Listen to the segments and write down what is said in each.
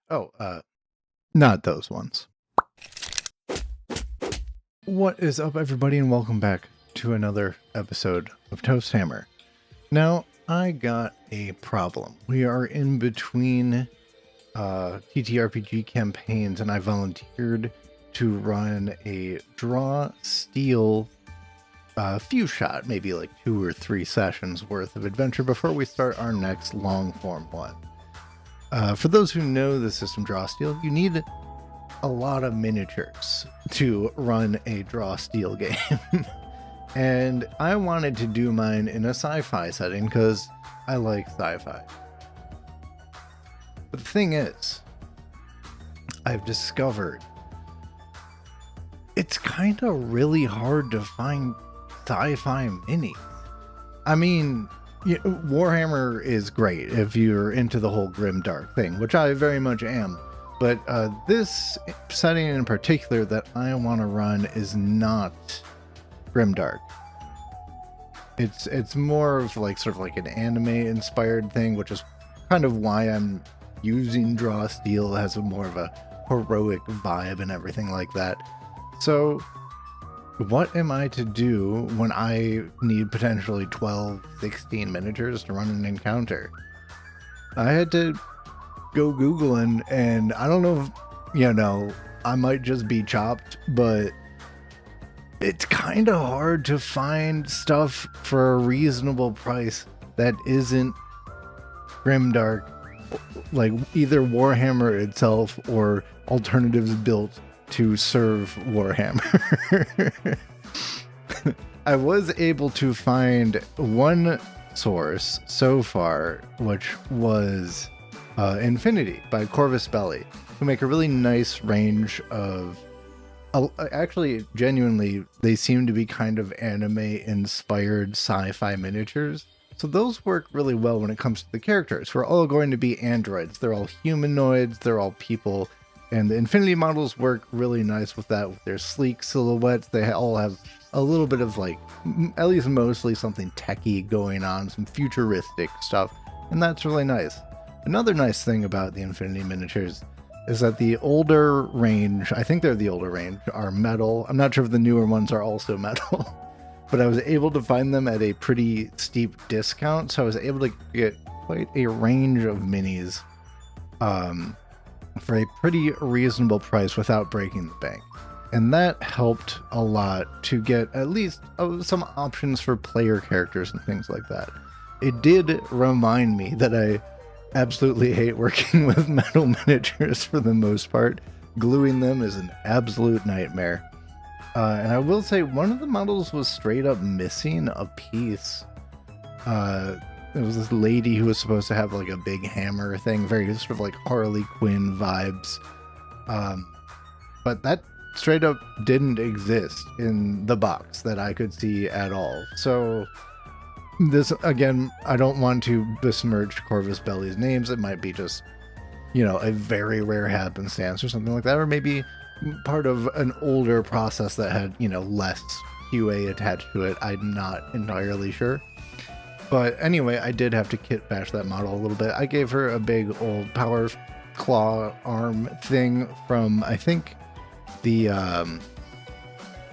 Oh, not those ones. What is up, everybody, and welcome back to another episode of Toast Hammer. Now, I got a problem. We are in between TTRPG campaigns, and I volunteered to run a draw steal few shot, maybe like 2 or 3 sessions worth of adventure before we start our next long form one. For those who know the system draw steal, you need a lot of miniatures to run a draw steal game. And I wanted to do mine in a sci-fi setting because I like sci-fi. But the thing is, I've discovered it's kind of really hard to find sci-fi minis. I mean, Warhammer is great if you're into the whole grimdark thing, which I very much am. But this setting in particular that I want to run is not grimdark. It's more of like sort of like an anime inspired thing, which is kind of why I'm using draw steel. It has a more of a heroic vibe and everything like that. So what am I to do when I need potentially 12, 16 miniatures to run an encounter? I had to go Googling, and I don't know if, I might just be chopped, but it's kind of hard to find stuff for a reasonable price that isn't grimdark, like either Warhammer itself or alternatives built to serve Warhammer. I was able to find one source so far, which was Infinity by Corvus Belli, who make a really nice range of actually, genuinely, they seem to be kind of anime-inspired sci-fi miniatures. So those work really well when it comes to the characters, who are all going to be androids. They're all humanoids, they're all people, and the Infinity models work really nice with that, with their sleek silhouettes. They all have a little bit of, like, at least mostly something techie going on, some futuristic stuff, and that's really nice. Another nice thing about the Infinity miniatures is that the older range, I think they're the older range, are metal. I'm not sure if the newer ones are also metal, but I was able to find them at a pretty steep discount, so I was able to get quite a range of minis for a pretty reasonable price without breaking the bank. And that helped a lot to get at least some options for player characters and things like that. It did remind me that I absolutely hate working with metal miniatures for the most part. Gluing them is an absolute nightmare. And I will say one of the models was straight up missing a piece. It was this lady who was supposed to have like a big hammer thing, very sort of like Harley Quinn vibes. But that straight up didn't exist in the box that I could see at all. So this, again, I don't want to besmirch Corvus Belli's names. It might be just, a very rare happenstance or something like that, or maybe part of an older process that had, less QA attached to it. I'm not entirely sure. But anyway, I did have to kit bash that model a little bit. I gave her a big old power claw arm thing from, I think, the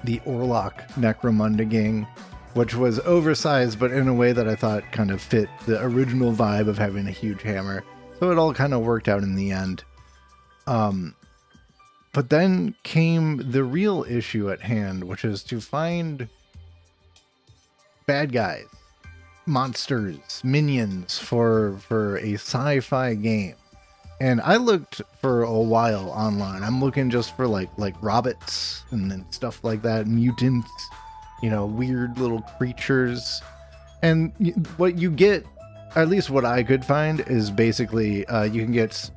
Orlok Necromunda gang, which was oversized, but in a way that I thought kind of fit the original vibe of having a huge hammer. So it all kind of worked out in the end. But then came the real issue at hand, which is to find bad guys, monsters, minions for a sci-fi game. And I looked for a while online. I'm looking just for like robots and then stuff like that, mutants, weird little creatures. And what you get, at least what I could find, is basically you can get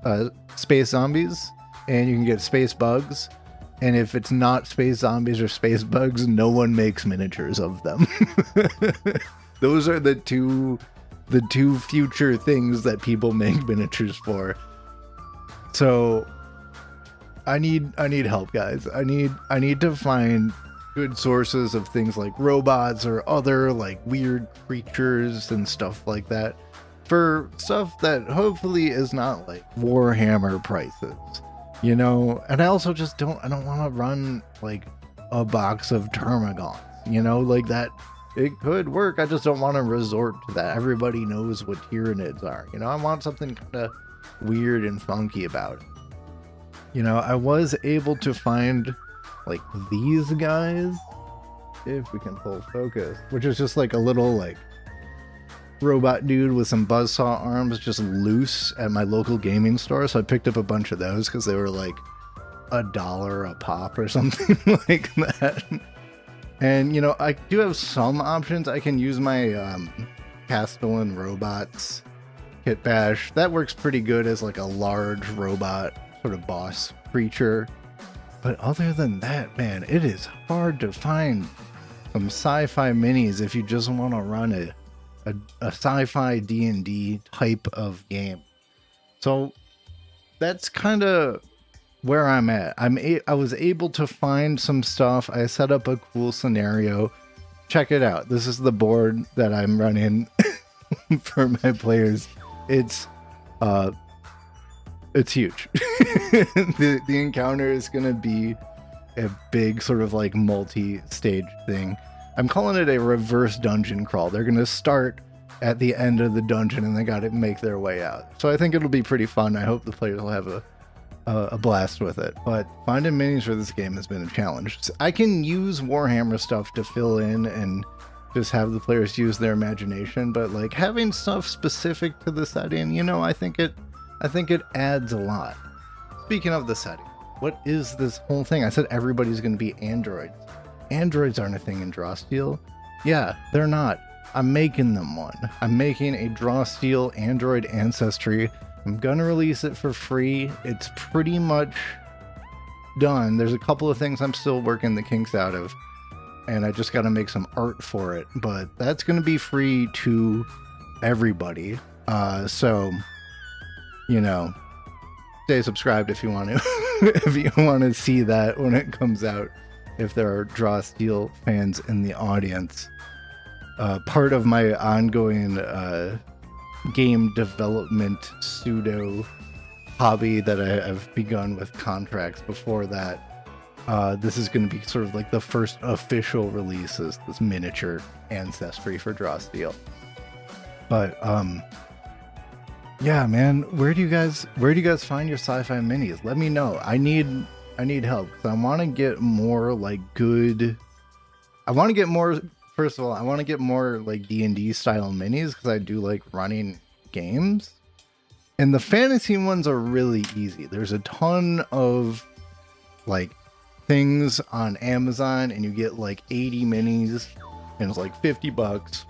space zombies and you can get space bugs. And if it's not space zombies or space bugs, no one makes miniatures of them. Those are the two future things that people make miniatures for. So I need help, guys. I need to find good sources of things like robots or other like weird creatures and stuff like that. for stuff that hopefully is not like Warhammer prices, you know. And I also just don't want to run like a box of Termagants, you know, like that. It could work. I just don't want to resort to that. Everybody knows what Tyranids are, you know. I want something kind of weird and funky about it. You know, I was able to find like these guys, if we can pull focus, which is just like a little like robot dude with some buzzsaw arms just loose at my local gaming store. So I picked up a bunch of those because they were like $1 a pop or something like that. And you know, I do have some options. I can use my Castellan robots kit bash. That works pretty good as like a large robot sort of boss creature. But other than that, man, it is hard to find some sci-fi minis if you just want to run a sci-fi D&D type of game. So that's kind of where I'm at. I was able to find some stuff. I set up a cool scenario. Check it out. This is the board that I'm running for my players. It's huge. The encounter is gonna be a big sort of like multi-stage thing. I'm calling it a reverse dungeon crawl. They're gonna start at the end of the dungeon and they gotta make their way out. So I think it'll be pretty fun. I hope the players will have a blast with it. But finding minis for this game has been a challenge. I can use Warhammer stuff to fill in and just have the players use their imagination, but like having stuff specific to the setting, you know, I think it adds a lot. Speaking of the setting, what is this whole thing? I said everybody's going to be androids. Androids aren't a thing in Drawsteel. Yeah, they're not. I'm making them one. I'm making a Drawsteel android ancestry. I'm going to release it for free. It's pretty much done. There's a couple of things I'm still working the kinks out of, and I just got to make some art for it. But that's going to be free to everybody. So, you know, stay subscribed if you want to if you want to see that when it comes out, if there are Drawsteel fans in the audience. Part of my ongoing game development pseudo hobby that I have begun with contracts before that, this is going to be sort of like the first official release, is this miniature ancestry for Drawsteel. But yeah, man, where do you guys find your sci-fi minis? Let me know. I need help, because I want to get more like good. I want to get more. First of all, I want to get more like D&D style minis, because I do like running games, and the fantasy ones are really easy. There's a ton of like things on Amazon, and you get like 80 minis, and it's like $50.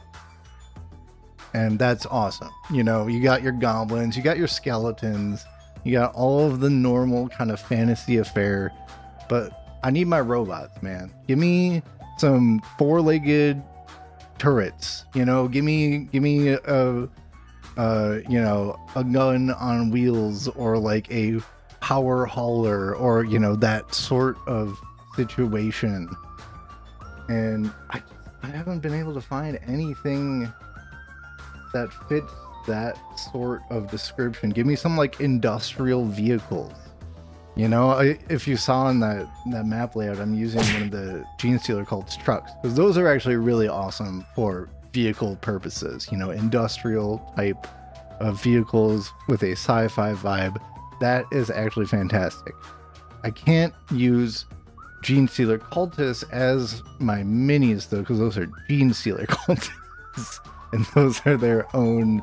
And that's awesome. You know, you got your goblins, you got your skeletons, you got all of the normal kind of fantasy affair. But I need my robots, man. Give me some four-legged turrets. You know, give me a you know, a gun on wheels, or like a power hauler, or you know, that sort of situation. And I haven't been able to find anything that fits that sort of description. Give me some like industrial vehicles. You know, if you saw in that map layout, I'm using one of the Genestealer cult's trucks, because those are actually really awesome for vehicle purposes. You know, industrial type of vehicles with a sci-fi vibe. That is actually fantastic. I can't use Genestealer cultists as my minis though, because those are Genestealer cultists. And those are their own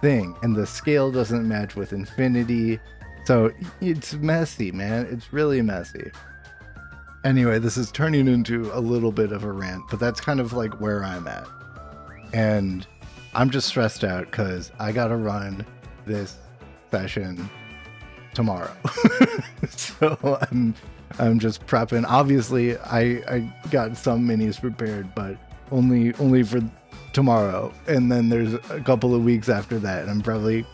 thing. And the scale doesn't match with Infinity. So it's messy, man. It's really messy. Anyway, this is turning into a little bit of a rant, but that's kind of like where I'm at. And I'm just stressed out because I got to run this session tomorrow. So I'm just prepping. Obviously, I got some minis prepared, but only for tomorrow, and then there's a couple of weeks after that, and I'm probably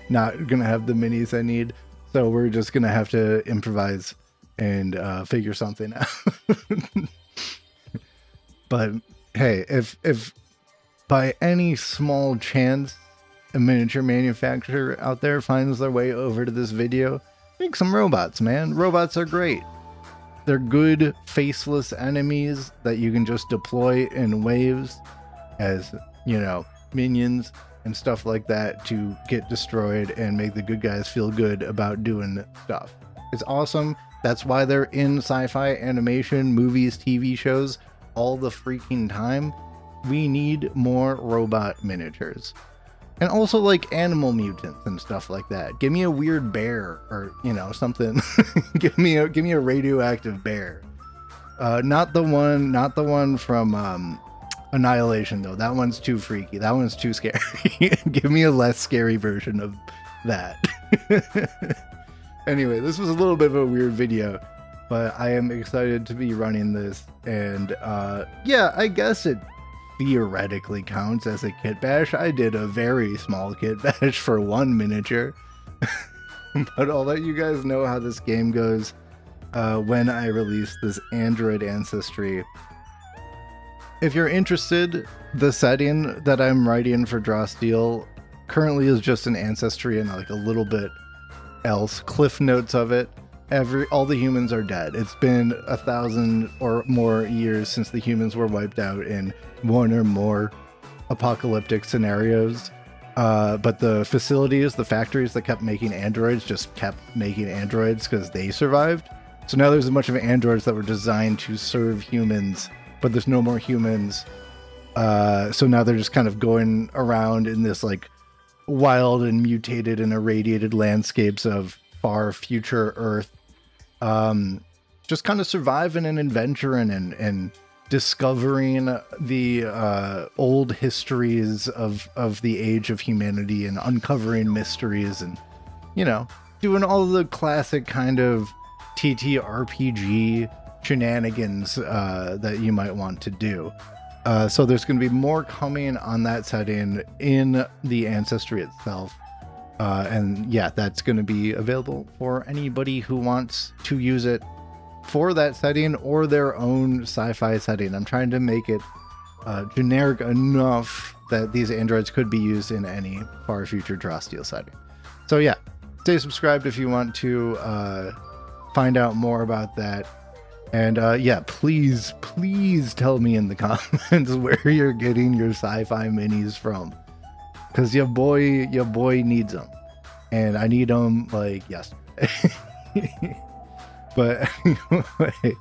not gonna have the minis I need, so we're just gonna have to improvise and figure something out. But hey, if by any small chance a miniature manufacturer out there finds their way over to this video, make some robots, man. Robots are great. They're good, faceless enemies that you can just deploy in waves as, you know, minions and stuff like that to get destroyed and make the good guys feel good about doing stuff. It's awesome. That's why they're in sci-fi, animation, movies, TV shows all the freaking time. We need more robot miniatures. And also like animal mutants and stuff like that. Give me a weird bear or, you know, something. give me a radioactive bear. Not the one from Annihilation though. That one's too freaky. That one's too scary. Give me a less scary version of that. Anyway, this was a little bit of a weird video, but I am excited to be running this, and yeah, I guess it theoretically counts as a kit bash. I did a very small kit bash for one miniature, but I'll let you guys know how this game goes when I release this Android Ancestry. If you're interested, the setting that I'm writing for Draw Steel currently is just an Ancestry and like a little bit else. Cliff notes of it. All the humans are dead. It's been 1,000 or more years since the humans were wiped out in one or more apocalyptic scenarios. But the facilities, the factories that kept making androids just kept making androids because they survived. So now there's a bunch of androids that were designed to serve humans, but there's no more humans. So now they're just kind of going around in this like wild and mutated and irradiated landscapes of far future Earth. Just kind of surviving and adventuring and discovering the old histories of the age of humanity and uncovering mysteries and, you know, doing all the classic kind of TTRPG shenanigans that you might want to do. So there's going to be more coming on that setting in the Ancestry itself. And yeah, that's going to be available for anybody who wants to use it for that setting or their own sci-fi setting. I'm trying to make it generic enough that these androids could be used in any far future Draw Steel setting. So yeah, stay subscribed if you want to find out more about that. And yeah, please tell me in the comments where you're getting your sci-fi minis from, because your boy needs them, and I need them like yesterday. But anyway,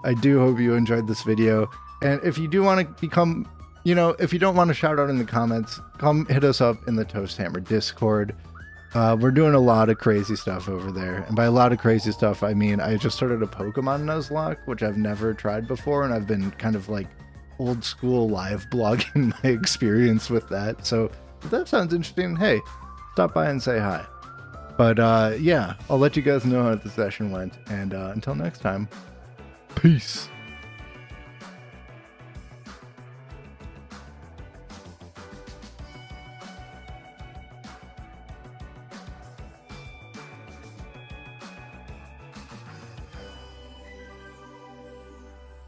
I do hope you enjoyed this video, and if you do want to become, you know, if you don't want to shout out in the comments, come hit us up in the Toast Hammer Discord. We're doing a lot of crazy stuff over there, and by a lot of crazy stuff I mean I just started a Pokemon Nuzlocke, which I've never tried before, and I've been kind of like old school live blogging my experience with that. So if that sounds interesting, hey, stop by and say hi. But yeah, I'll let you guys know how the session went, and until next time, peace.